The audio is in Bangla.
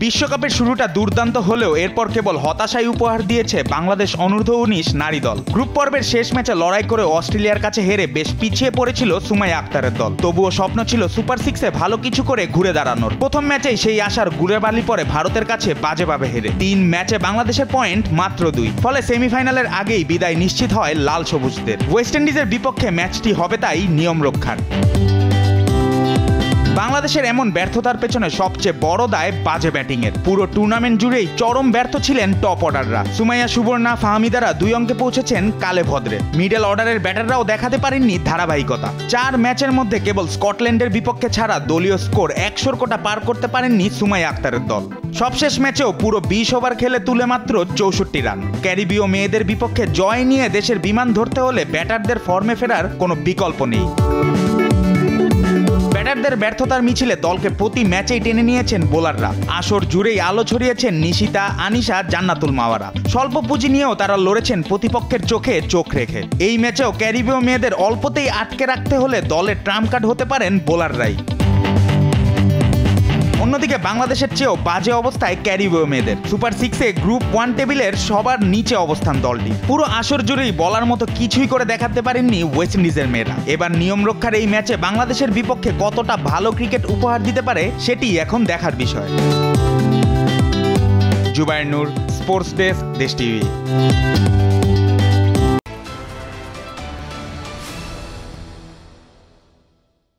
বিশ্বকাপের শুরুটা দুর্দান্ত হলেও এরপর কেবল হতাশাই উপহার দিয়েছে বাংলাদেশ অনূর্ধ্ব-19 নারী দল। গ্রুপ পর্বের শেষ ম্যাচে লড়াই করে অস্ট্রেলিয়ার কাছে হেরে বেশ পিছিয়ে পড়েছিল সুমাইয়া আক্তারের দল। তবুও স্বপ্ন ছিল সুপার সিক্সে ভালো কিছু করে ঘুরে দাঁড়ানোর। প্রথম ম্যাচেই সেই আশার গুড়েবালি পড়ে ভারতের কাছে বাজেভাবে হেরে। 3 ম্যাচে বাংলাদেশের পয়েন্ট মাত্র 2, ফলে সেমিফাইনালের আগেই বিদায় নিশ্চিত হয় লাল সবুজদের। ওয়েস্ট ইন্ডিজের বিপক্ষে ম্যাচটি হবে তাই নিয়ম রক্ষার। বাংলাদেশের এমন ব্যর্থতার পেছনে সবচেয়ে বড় দায় বাজে ব্যাটিংয়ের। পুরো টুর্নামেন্ট জুড়েই চরম ব্যর্থ ছিলেন টপ অর্ডাররা। সুমাইয়া, সুবর্ণা, ফাহমিদারা 2 অঙ্কে পৌঁছেছেন কালে ভদ্রে। মিডল অর্ডারের ব্যাটাররাও দেখাতে পারেননি ধারাবাহিকতা। 4 ম্যাচের মধ্যে কেবল স্কটল্যান্ডের বিপক্ষে ছাড়া দলীয় স্কোর 100 কোটা পার করতে পারেননি সুমাইয়া আক্তারের দল। সবশেষ ম্যাচেও পুরো 20 ওভার খেলে তুলে মাত্র 64 রান। ক্যারিবীয় মেয়েদের বিপক্ষে জয় নিয়ে দেশের বিমান ধরতে হলে ব্যাটারদের ফর্মে ফেরার কোনো বিকল্প নেই। ব্যাটারদের ব্যর্থতার মিছিলে দলকে প্রতি ম্যাচেই টেনে নিয়েছেন বোলাররা। আসর জুড়েই আলো ছড়িয়েছেন নিশিতা, আনিশা, জান্নাতুল মাওয়ারা। স্বল্প পুঁজি নিয়েও তারা লড়েছেন প্রতিপক্ষের চোখে চোখ রেখে। এই ম্যাচেও ক্যারিবীয় মেয়েদের অল্পতেই আটকে রাখতে হলে দলের ট্রাম্প কার্ড হতে পারেন বোলাররাই। অন্যদিকে বাংলাদেশের চেয়েও বাজে অবস্থায় ক্যারিবীয় মেয়েদের। সুপার সিক্সে গ্রুপ 1 টেবিলের সবার নিচে অবস্থান দলটি। পুরো আসর জুড়েই বলার মতো কিছুই করে দেখাতে পারেননি ওয়েস্ট ইন্ডিজের মেয়েরা। এবার নিয়ম রক্ষার এই ম্যাচে বাংলাদেশের বিপক্ষে কতটা ভালো ক্রিকেট উপহার দিতে পারে সেটি এখন দেখার বিষয়। জুবায়ের নূর, স্পোর্টস ডেস্ক, দেশ টিভি।